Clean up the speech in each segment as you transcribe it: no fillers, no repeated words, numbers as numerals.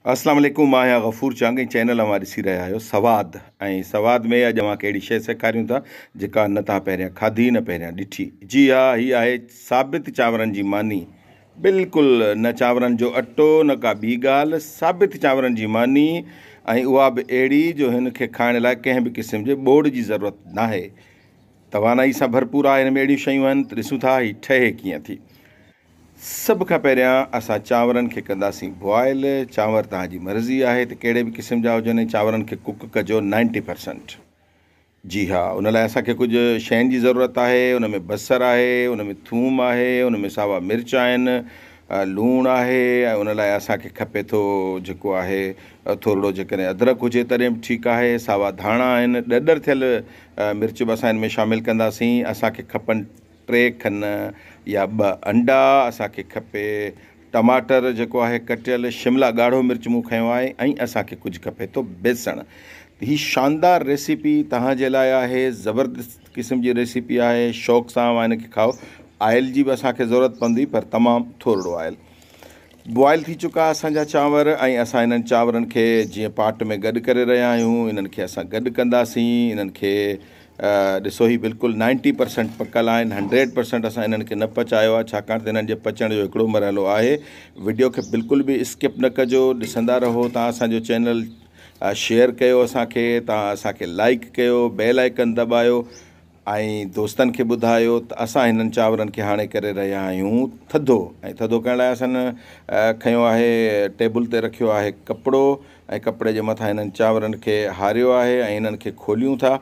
अस्सलाम वालेकुम। मां आहियां गफ़ूर चांगी। चैनल मां ॾिसी रहिया आहियो सवाद। ऐं सवाद में अॼु मां कहिड़ी शइ सेखारियूं था जेका न तव्हां पहिरियां खाधी न पहिरियां ॾिठी। जी हा, हीअ आहे साबित चांवरनि जी मानी। बिल्कुलु न चांवरनि जो अटो न का ॿी ॻाल्हि, साबित चांवरनि जी मानी। ऐं उहा बि अहिड़ी जो हिन खे खाइण लाइ कंहिं बि क़िस्म जे ॿोड़ जी ज़रूरत नाहे। तवानाई सां भरपूर आहे। हिन में अहिड़ियूं शयूं आहिनि त ॾिसूं था हीअ ठहे कीअं थी। सभ खां पहिरियां असां चांवरनि खे कंदासीं बॉइल। चांवर तव्हांजी मर्ज़ी आहे त कहिड़े बि क़िस्म जा हुजनि, चांवरनि खे कुक कजो 90%। जी हा, उन लाइ असांखे कुझु शयुनि जी ज़रूरत आहे। उन में बसरु आहे, उन में थूम आहे, उन में सावा मिर्च आहिनि, लूणु आहे। ऐं उन लाइ असांखे खपे थो जेको आहे थोरो जेकॾहिं अदरक हुजे तॾहिं बि ठीकु आहे। सावा धाणा आहिनि, ॾॾर थियल मिर्च बि असां हिन में शामिलु कंदासीं। असांखे खपनि 3 खन या 2 अंडा। असांखे खपे टमाटर जेको आहे कटियल, शिमला ॻाढ़ो मिर्च मूं खयो आहे, ऐं असांखे कुझु खपे थो बेसण। ही शानदार रेसिपी तव्हांजे लाइ आहे। ज़बरदस्त क़िस्म जी रेसिपी आहे। शौक़ सां हिन खे खाओ। आयल जी बि असांखे ज़रूरत पवंदी, पर तमामु थोरो आयल। बॉइल थी चुका असांजा चांवर, ऐं असां हिननि चांवरनि खे जीअं पाट में गॾु करे रहिया आहियूं, इन्हनि खे असां गॾु कंदासीं। इन्हनि खे ॾिसो ही बिल्कुलु 90% पकल आहिनि। 100% असां इन्हनि खे न पचायो आहे, छाकाणि त इन्हनि जे पचण जो हिकिड़ो मरहलो आहे। वीडियो खे बिल्कुलु बि स्किप न कजो, ॾिसंदा रहो। तव्हां असांजो चैनल शेयर कयो असांखे, तव्हां असांखे लाइक कयो, बेल आइकन दॿायो, ऐं दोस्तनि खे ॿुधायो त असां हिननि चांवरनि खे हाणे करे रहिया आहियूं थधो। ऐं थधो करण लाइ असां खयो आहे, टेबल ते रखियो आहे कपिड़ो, ऐं कपिड़े जे मथां हिननि चांवरनि खे हारियो आहे, ऐं हिननि खे खोलियूं था।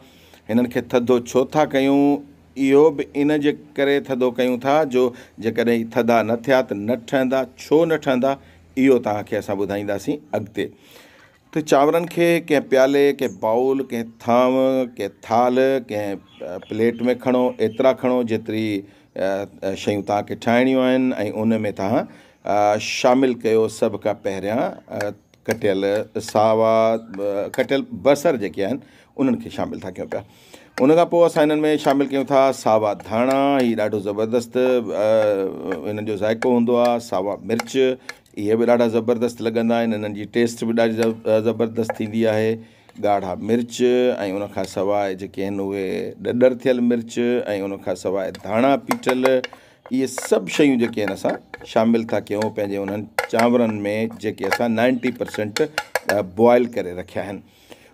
हिननि खे थधो छो था कयूं? इहो बि इन जे करे थधो कयूं था जो जेकॾहिं थधा न थिया त न ठहंदा। छो न ठहंदा इहो तव्हांखे असां ॿुधाईंदासीं अॻिते। त चांवरनि खे कंहिं प्याले, कंहिं बाउल, कंहिं थांव, कंहिं थाल, कंहिं प्लेट में खणो। एतिरा खणो जेतिरी शयूं तव्हांखे ठाहिणियूं आहिनि, ऐं उन में तव्हां शामिलु कयो सभ खां पहिरियां कटियल सावा कटियल बसर जेके आहिनि उन्हनि खे शामिलु था कयूं पिया। उन खां पोइ असां हिननि में शामिलु कयूं था सावा धाणा। हीअ ॾाढो ज़बरदस्त हिननि जो ज़ाइक़ो हूंदो आहे। सावा मिर्च, इहे बि ॾाढा ज़बरदस्त लॻंदा आहिनि। इन्हनि जी टेस्ट बि ॾाढी ज़बरदस्त थींदी आहे। ॻाढ़ा मिर्च, ऐं उन खां सवाइ जेके आहिनि उहे ॾॾर थियल मिर्च, ऐं उन खां सवाइ धाणा पीटल। इहे सभु शयूं जेके आहिनि असां शामिलु था कयूं पंहिंजे उन्हनि चांवरनि में जेके असां 90% बॉइल करे रखिया आहिनि।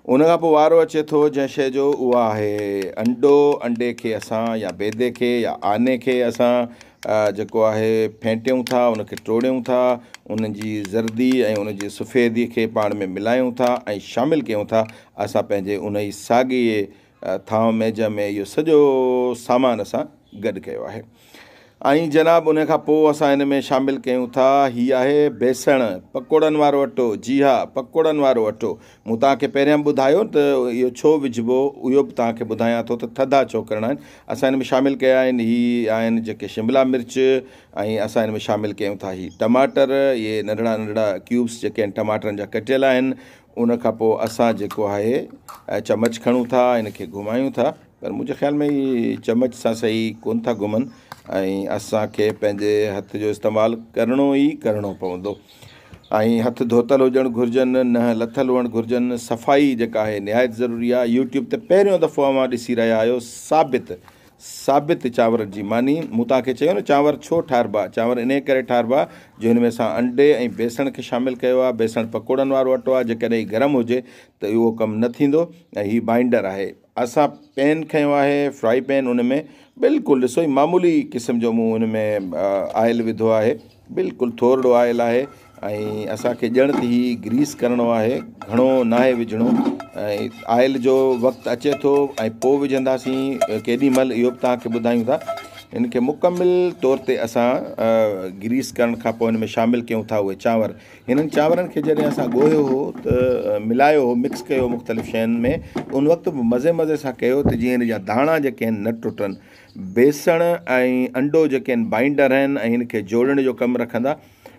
उन खां पोइ वारो अचे थो जंहिं शइ जो, उहा आहे अंडो। अंडे खे असां या बेदे खे या आने खे असां जेको आहे फेंटियूं था, उनखे टोड़ियूं था, उन जी ज़र्दी ऐं उन जी सफ़ेदी खे पाण में मिलायूं था ऐं शामिलु कयूं था असां पंहिंजे उन ई साॻिए थांव मेज में। इहो सॼो सामान असां गॾु कयो आहे। ऐं जनाब उन खां पोइ असां हिन में शामिलु कयूं था, हीअ आहे बेसण, पकोड़नि वारो अटो। जी हा, पकोड़नि वारो अटो। मूं तव्हांखे पहिरियां बि ॿुधायो त इहो छो विझिबो, इहो बि तव्हांखे ॿुधायां थो त थधा छो करणा आहिनि। असां हिन में शामिलु कया आहिनि, हीअ आहिनि जेके शिमला मिर्च, ऐं असां हिन में शामिलु कयूं था हीअ टमाटर। इहे नंढड़ा नंढड़ा क्यूब्स जेके आहिनि टमाटरनि जा कटियल आहिनि। उन खां पोइ असां जेको आहे चमच खणूं था, हिन खे घुमायूं था, पर मुंहिंजे ख़्याल में हीअ चमच सां सही कोन था घुमनि, ऐं असांखे पंहिंजे हथ जो इस्तेमालु करिणो ई करिणो पवंदो। ऐं हथ धोतल हुजणु घुरिजनि, न लथल हुअणु घुरिजनि। सफ़ाई जेका आहे निहायत ज़रूरी आहे। यूट्यूब ते पहिरियों दफ़ो मां ॾिसी रहिया आहियो साबित चांवरनि जी मानी। मूं तव्हांखे चयो न चांवर छो ठाहिबा। चांवर इन करे ठाहिबा जो हिन में असां अंडे ऐं बेसण खे शामिलु कयो आहे। बेसण पकोड़नि वारो अटो आहे, जेकॾहिं गरम हुजे त उहो कमु न थींदो। ऐं हीअ बाइंडर आहे। असां पैन खयो आहे, फ्राई पैन। उन में बिल्कुलु ॾिसो ही मामूली क़िस्म जो मूं हुन में आयल विधो आहे, बिल्कुलु थोरो आयल आहे। ऐं असांखे ॼण त ही ग्रीस करिणो आहे, घणो नाहे विझिणो। ऐं आयल जो वक़्तु अचे थो ऐं पोइ विझंदासीं केॾी महिल, इहो बि तव्हांखे ॿुधायूं था। हिन खे मुकमिल तौर ते असां ग्रीस करण खां पोइ हिन में शामिलु कयूं था उहे चांवर। हिननि चांवरनि खे जॾहिं असां ॻोहियो हो त मिलायो हो, मिक्स कयो मुख़्तलिफ़ शयुनि में, उन वक़्तु बि मज़े सां कयो त जीअं हिन जा धाणा जेके आहिनि न टुटनि। बेसण ऐं अंडो जेके आहिनि बाइंडर आहिनि ऐं हिन खे जोड़ण जो कमु रखंदा।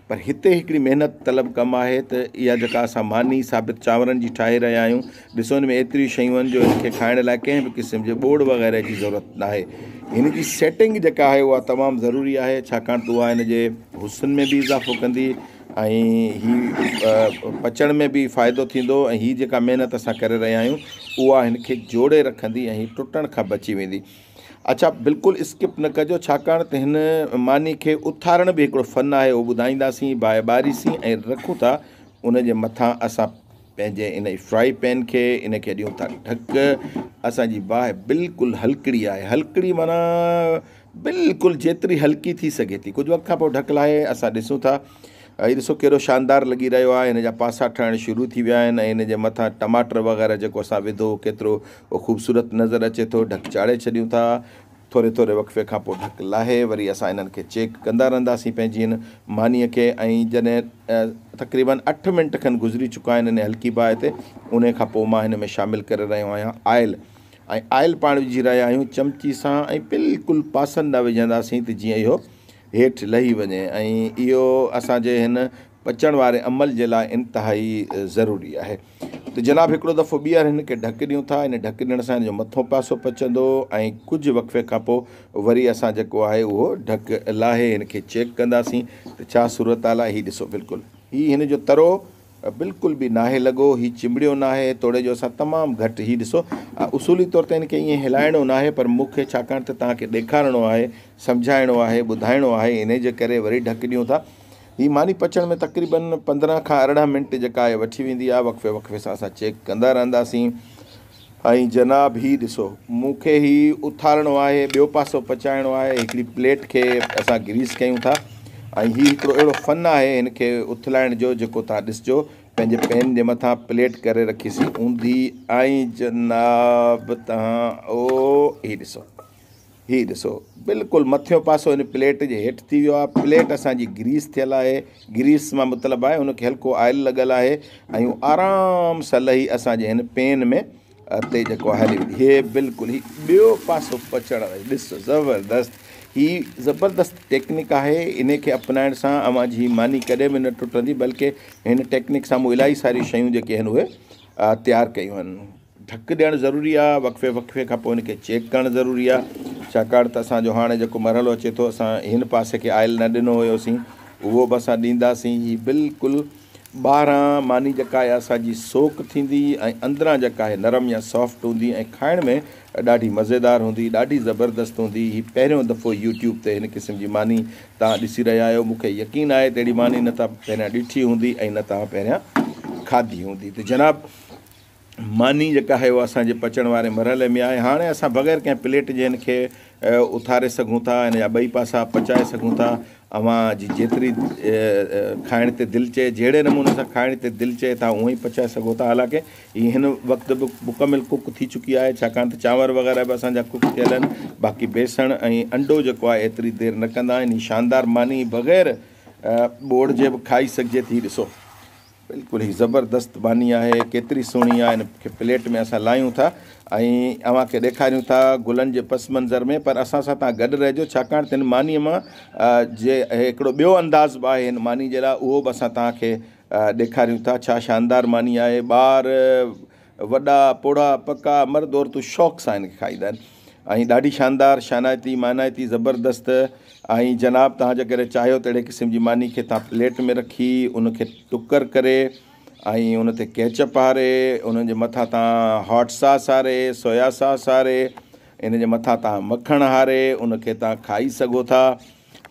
पर हिते हिकिड़ी महिनत तलब कमु आहे त इहा जेका असां मानी साबित चांवरनि जी ठाहे रहिया आहियूं, ॾिसो हिन में एतिरियूं शयूं आहिनि जो हिन खे खाइण लाइ कंहिं बि क़िस्म जे ॿोड़ वग़ैरह जी ज़रूरत न आहे। हिन जी सेटिंग जेका आहे उहा तमामु ज़रूरी आहे, छाकाणि त उहा हिन जे हुस्न में बि इज़ाफ़ो कंदी ऐं ही पचण में बि फ़ाइदो थींदो ऐं हीअ जेका महिनत असां करे रहिया आहियूं उहा हिन खे जोड़े रखंदी ऐं हीअ टुटण खां बची वेंदी। अच्छा, बिल्कुलु स्किप न कजो, छाकाणि त हिन मानी खे उथारण बि हिकिड़ो फ़न आहे, उहो ॿुधाईंदासीं बाए ॿारीसीं ऐं रखूं था उन जे मथां असां पंहिंजे इन फ्राई पैन खे, इन खे ॾियूं था ढक। असांजी बाहि बिल्कुलु हलकड़ी आहे, हलकड़ी माना बिल्कुलु जेतिरी हल्की थी सघे थी। कुझु वक़्त खां पोइ ढक लाहे असां ॾिसूं था, हीअ ॾिसो कहिड़ो शानदार लॻी रहियो आहे, हिन जा पासा ठहणु शुरू थी विया आहिनि ऐं हिन जे मथां टमाटर वग़ैरह जेको असां विधो केतिरो उहो ख़ूबसूरत नज़र अचे थो। ढक चाढ़े छॾियूं था, थोरे थोरे वक़्फ़े खां पोइ ढक लाहे वरी असां इन्हनि खे चेक कंदा रहंदासीं पंहिंजी हिन मानीअ खे। ऐं जॾहिं तक़रीबन 8 मिंट खनि गुज़री चुका आहिनि इन हल्की बाहि ते, उन खां पोइ मां हिन में शामिलु करे रहियो आहियां आयल, ऐं आयल पाण विझी रहिया आहियूं चमची सां ऐं बिल्कुलु पासनि न विझंदासीं त जीअं इहो हेठि लही वञे। ऐं इहो असांजे हिन पचण वारे अमल जे लाइ इंतिहाई ज़रूरी आहे। त जनाब हिकिड़ो दफ़ो ॿीहर हिन खे ढक ॾियूं था, इन ढक ॾियण सां हिन जो मथों पासो पचंदो ऐं कुझु वक़्फ़े खां पोइ वरी असां जेको आहे उहो ढक लाहे हिन खे चेक कंदासीं त छा सूरत हाल आहे। हीअ ॾिसो बिल्कुलु हीअ हिन जो तरो बिल्कुलु बि नाहे लॻो, हीअ चिंबड़ियो नाहे, तोड़े जो असां तमामु घटि। हीअ ॾिसो उसूली तौर ते हिन खे ईअं हिलाइणो नाहे, पर मूंखे छाकाणि त तव्हांखे ॾेखारिणो आहे, सम्झाइणो आहे, ॿुधाइणो आहे, इन जे करे वरी ढक ॾियूं था। हीअ मानी पचण में तक़रीबन 15 खां 18 मिंट जेका आहे वठी वेंदी आहे, वक़्फ़े वक़्फ़े सां असां चेक कंदा रहंदासीं। ऐं जनाब हीअ ॾिसो मूंखे हीअ उथारिणो आहे, ॿियो पासो पचाइणो आहे, हिकिड़ी प्लेट खे असां ग्रीस कयूं था ऐं हीअ हिकिड़ो अहिड़ो फ़न आहे हिन खे उथलाइण जो जेको तव्हां ॾिसजो पंहिंजे पैन जे मथां प्लेट करे रखीसीं ऊंधी ऐं जनाब तव्हां हीअ ॾिसो बिल्कुलु मथियों पासो हिन प्लेट जे हेठि थी वियो आहे। प्लेट असांजी ग्रीस थियल आहे, ग्रीस मां मतिलबु आहे उनखे हल्को ऑयल लॻल आहे ऐं उहो आराम सां लही असांजे हिन पैन में ते जेको हली वेंदी। हे बिल्कुलु ही ॿियो पासो पचण ॾिसो ज़बरदस्त, ही ज़बरदस्त टेक्निक आहे। इन खे अपनाइण सां अव्हां जी मानी कॾहिं बि न टुटंदी, बल्कि हिन टेक्निक सां मूं इलाही सारी शयूं जेके आहिनि उहे तयारु कयूं आहिनि। ढक ॾियणु ज़रूरी आहे, वक़्फ़े वक़्फ़े खां पोइ हिनखे चेक करणु ज़रूरी आहे, छाकाणि त असांजो हाणे जेको मरहलो अचे थो असां हिन पासे खे आयल न ॾिनो हुयोसीं, उहो बि असां ॾींदासीं। ही बिल्कुलु ॿाहिरां मानी जेका आहे असांजी सोक थींदी ऐं अंदरां जेका आहे नरम या सॉफ्ट हूंदी ऐं खाइण में ॾाढी मज़ेदार हूंदी, ॾाढी ज़बरदस्त हूंदी। ही पहिरियों दफ़ो यूट्यूब ते हिन क़िस्म जी मानी तव्हां ॾिसी रहिया आहियो। मूंखे यकीन आहे त अहिड़ी मानी न तव्हां पहिरियां ॾिठी हूंदी ऐं न तव्हां पहिरियां खाधी हूंदी। त जनाब मानी जेका आहे उहा असांजे पचण वारे मरहले में आहे। हाणे असां बग़ैर कंहिं प्लेट जे हिन खे उथारे सघूं था, हिन जा ॿई पासा पचाए सघूं था। अव्हां जी जेतिरी खाइण ते दिलि चए, जहिड़े नमूने सां खाइण ते दिलि चए तव्हां उअं ई पचाए सघो था। हालांकि हीअ हिन वक़्तु बि मुकमिल कुक थी चुकी आहे, छाकाणि त चांवर वग़ैरह बि असांजा कुक थियल आहिनि। बाक़ी बेसण ऐं अंडो जेको आहे एतिरी देरि न कंदा आहिनि। हीअ शानदार मानी बग़ैर ॿोड़ जे बि खाई सघिजे थी। ॾिसो बिल्कुलु ही ज़बरदस्त मानी आहे, केतिरी सुहिणी आहे। हिन खे प्लेट में असां लायूं था ऐं अव्हां खे ॾेखारियूं था गुलनि जे पस मंज़र में, पर असां सां तव्हां गॾु रहिजो, छाकाणि त हिन मानीअ मां जे हिकिड़ो ॿियो अंदाज़ बि आहे हिन मानी जे लाइ, उहो बि असां तव्हांखे ॾेखारियूं था। छा शानदार मानी आहे, ॿार वॾा पोड़ा पका मर्द औरतूं शौक़ सां हिन खे खाईंदा आहिनि ऐं ॾाढी शानदार शानाइती मानाइती ज़बरदस्त। ऐं जनाब तव्हां जेकॾहिं चाहियो त अहिड़े क़िस्म जी मानी खे तव्हां प्लेट में रखी उनखे टुकर करे ऐं उन ते केचप हारे, उन जे मथां तव्हां हॉट सॉस हारे, सोया सॉस हारे, इन जे मथां तव्हां मखण हारे उनखे तव्हां खाई सघो था।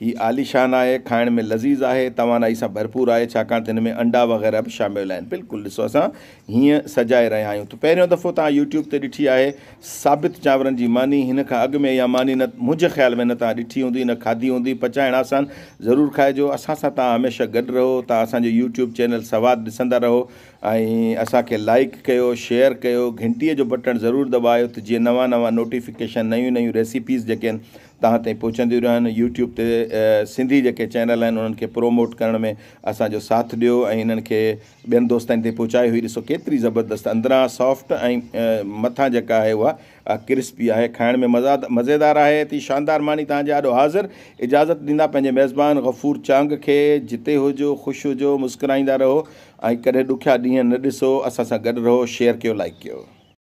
हीअ आलीशान आहे, खाइण में लज़ीज़ आहे, तवानाई सां भरपूर आहे, छाकाणि त हिन में अंडा वग़ैरह बि शामिल आहिनि। बिल्कुलु ॾिसो असां हीअं सजाए रहिया आहियूं। त पहिरियों दफ़ो तव्हां यूट्यूब ते ॾिठी आहे साबित चांवरनि जी मानी। हिन खां अॻु में इहा मानी न मुंहिंजे ख़्याल में न तव्हां ॾिठी हूंदी, न खाधी हूंदी। पचाइण आसान, ज़रूरु खाइजो। असां सां तव्हां हमेशह गॾु रहो, तव्हां असांजो यूट्यूब चैनल सवाद ॾिसंदा रहो ऐं असांखे लाइक कयो, शेयर कयो, घंटीअ जो बटण ज़रूरु दॿायो त जीअं नवां नवां नोटिफिकेशन, नयूं नयूं रेसिपीज़ जेके आहिनि तव्हां ताईं पहुचंदियूं रहनि। यूट्यूब ते सिंधी जेके चैनल आहिनि उन्हनि खे प्रोमोट करण में असांजो साथ ॾियो ऐं इन्हनि खे ॿियनि दोस्तनि ते पहुचायो। हुई ॾिसो केतिरी ज़बरदस्त, अंदरां सॉफ्ट ऐं मथां जेका आहे उहा क्रिस्पी आहे, खाइण में मज़ेदार आहे। थी शानदार मानी तव्हांजे आॾो हाज़िर। इजाज़त ॾींदा पंहिंजे मेज़बान गफ़ूर चांग खे। जिते हुजो ख़ुशि हुजो, मुस्कुराईंदा रहो ऐं कॾहिं ॾुखिया ॾींहं न ॾिसो। असां सां गॾु रहो, शेयर कयो, लाइक कयो।